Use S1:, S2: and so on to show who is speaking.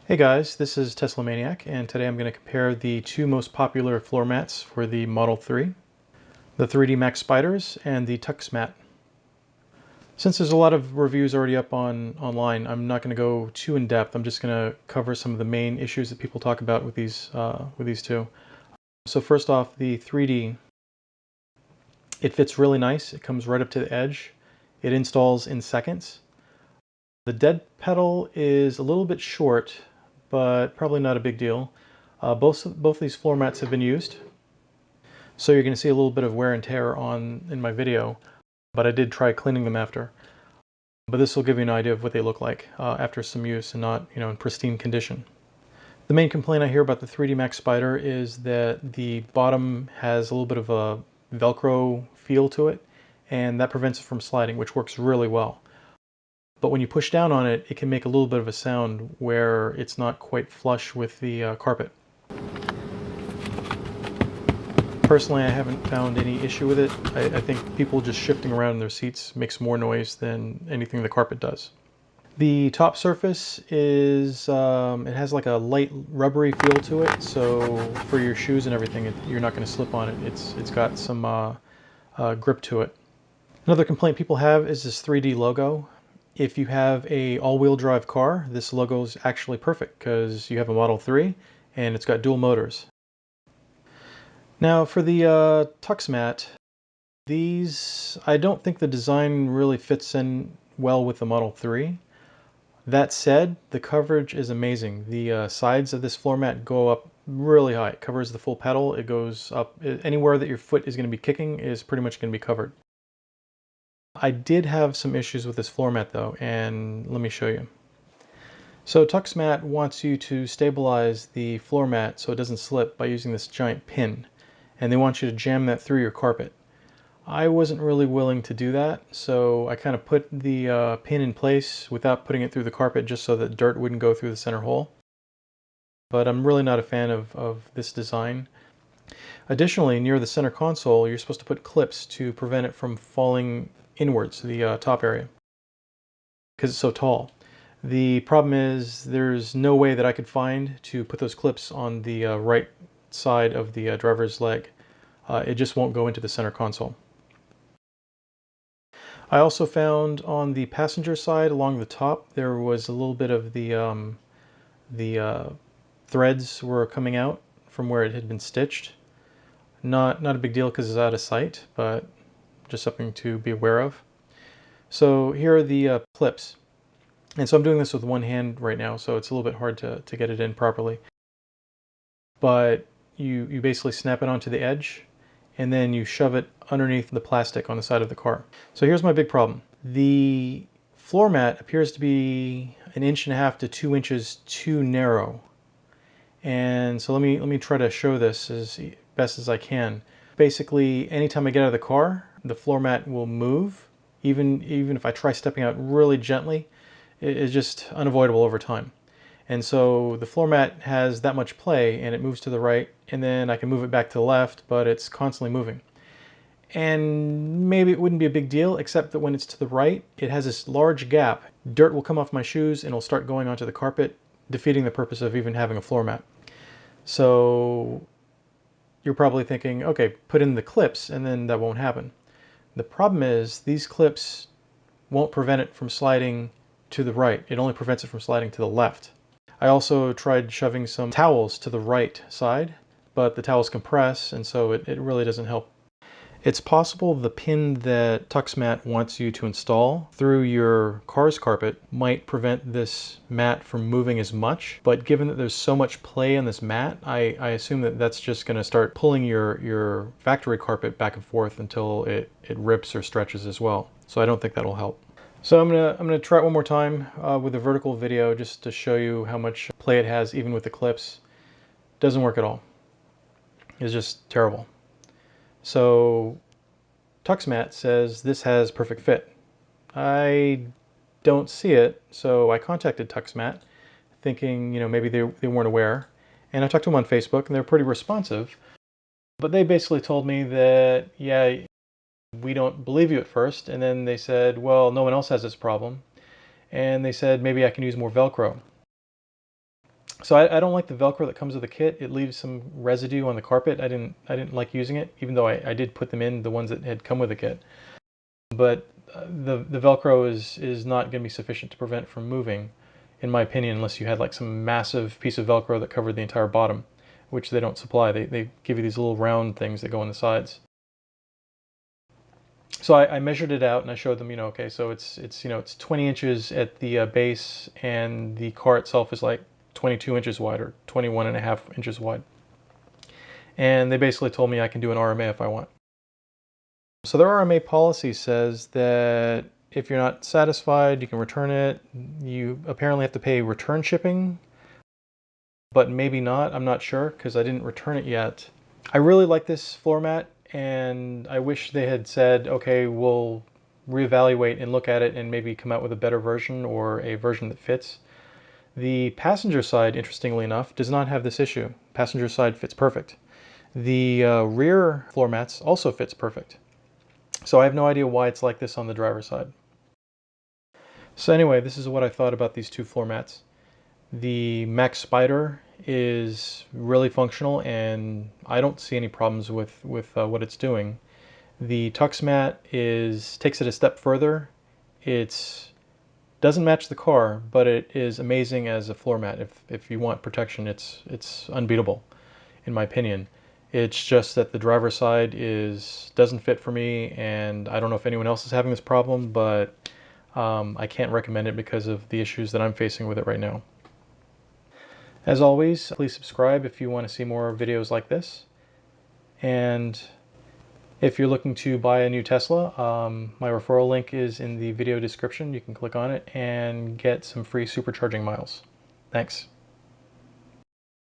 S1: Hey guys, this is Tesla Maniac, and today I'm going to compare the two most popular floor mats for the Model 3, the 3D Maxpiders and the TuxMat. Since there's a lot of reviews already up online, I'm not going to go too in depth. I'm just going to cover some of the main issues that people talk about with these two. So first off, the 3D, it fits really nice. It comes right up to the edge. It installs in seconds. The dead pedal is a little bit short, but probably not a big deal. Both these floor mats have been used, so you're going to see a little bit of wear and tear in my video, but I did try cleaning them after. But this will give you an idea of what they look like after some use and not, in pristine condition. The main complaint I hear about the 3D Maxpider is that the bottom has a little bit of a Velcro feel to it, and that prevents it from sliding, which works really well. But when you push down on it, it can make a little bit of a sound where it's not quite flush with the carpet. Personally, I haven't found any issue with it. I think people just shifting around in their seats makes more noise than anything the carpet does. The top surface is, it has like a light rubbery feel to it, so for your shoes and everything, you're not going to slip on it. It's got some grip to it. Another complaint people have is this 3D logo. If you have a all-wheel drive car, this logo is actually perfect because you have a Model 3 and it's got dual motors. Now for the TuxMat, these, I don't think the design really fits in well with the Model 3. That said, the coverage is amazing. The sides of this floor mat go up really high. It covers the full pedal. It goes up anywhere that your foot is going to be kicking is pretty much going to be covered. I did have some issues with this floor mat though, and let me show you. So TuxMat wants you to stabilize the floor mat so it doesn't slip by using this giant pin, and they want you to jam that through your carpet. I wasn't really willing to do that, so I kind of put the pin in place without putting it through the carpet just so that dirt wouldn't go through the center hole. But I'm really not a fan of this design. Additionally, near the center console, you're supposed to put clips to prevent it from falling inwards, the top area, because it's so tall. The problem is there's no way that I could find to put those clips on the right side of the driver's leg. It just won't go into the center console. I also found on the passenger side along the top there was a little bit of the threads were coming out from where it had been stitched. Not a big deal because it's out of sight, but just something to be aware of. So here are the clips. And so I'm doing this with one hand right now, so it's a little bit hard to get it in properly. But you basically snap it onto the edge, and then you shove it underneath the plastic on the side of the car. So here's my big problem. The floor mat appears to be 1.5 to 2 inches too narrow. And so let me try to show this as best as I can. Basically, anytime I get out of the car, the floor mat will move. Even if I try stepping out really gently, it's just unavoidable over time. And so the floor mat has that much play and it moves to the right, and then I can move it back to the left, but it's constantly moving. And maybe it wouldn't be a big deal, except that when it's to the right, it has this large gap. Dirt will come off my shoes and it'll start going onto the carpet, defeating the purpose of even having a floor mat. So you're probably thinking, okay, put in the clips and then that won't happen. The problem is these clips won't prevent it from sliding to the right. It only prevents it from sliding to the left. I also tried shoving some towels to the right side, but the towels compress, and so it really doesn't help. It's possible the pin that TuxMat wants you to install through your car's carpet might prevent this mat from moving as much, but given that there's so much play on this mat, I assume that that's just going to start pulling your factory carpet back and forth until it rips or stretches as well. So I don't think that'll help. So I'm gonna try it one more time with a vertical video just to show you how much play it has even with the clips. Doesn't work at all. It's just terrible. So TuxMat says this has perfect fit. I don't see it, so I contacted TuxMat thinking, maybe they weren't aware. And I talked to them on Facebook and they're pretty responsive. But they basically told me that, yeah, we don't believe you at first. And then they said, well, no one else has this problem. And they said maybe I can use more Velcro. So I don't like the Velcro that comes with the kit. It leaves some residue on the carpet. I didn't like using it, even though I did put them in, the ones that had come with the kit. But the Velcro is not going to be sufficient to prevent from moving, in my opinion, unless you had like some massive piece of Velcro that covered the entire bottom, which they don't supply. They give you these little round things that go on the sides. So I measured it out and I showed them, okay, so it's 20 inches at the base, and the car itself is like 22 inches wide or 21 and a half inches wide. And they basically told me I can do an RMA if I want. So their RMA policy says that if you're not satisfied, you can return it. You apparently have to pay return shipping, but maybe not. I'm not sure because I didn't return it yet. I really like this floor mat, and I wish they had said, okay, we'll reevaluate and look at it and maybe come out with a better version or a version that fits. The passenger side, interestingly enough, does not have this issue. Passenger side fits perfect. The rear floor mats also fits perfect. So I have no idea why it's like this on the driver's side. So anyway, this is what I thought about these two floor mats. The Maxpider is really functional, and I don't see any problems with what it's doing. The TuxMat takes it a step further. It doesn't match the car, but it is amazing as a floor mat. If you want protection, it's unbeatable, in my opinion. It's just that the driver's side doesn't fit for me, and I don't know if anyone else is having this problem, but I can't recommend it because of the issues that I'm facing with it right now. As always, please subscribe if you want to see more videos like this. And if you're looking to buy a new Tesla, my referral link is in the video description. You can click on it and get some free supercharging miles. Thanks.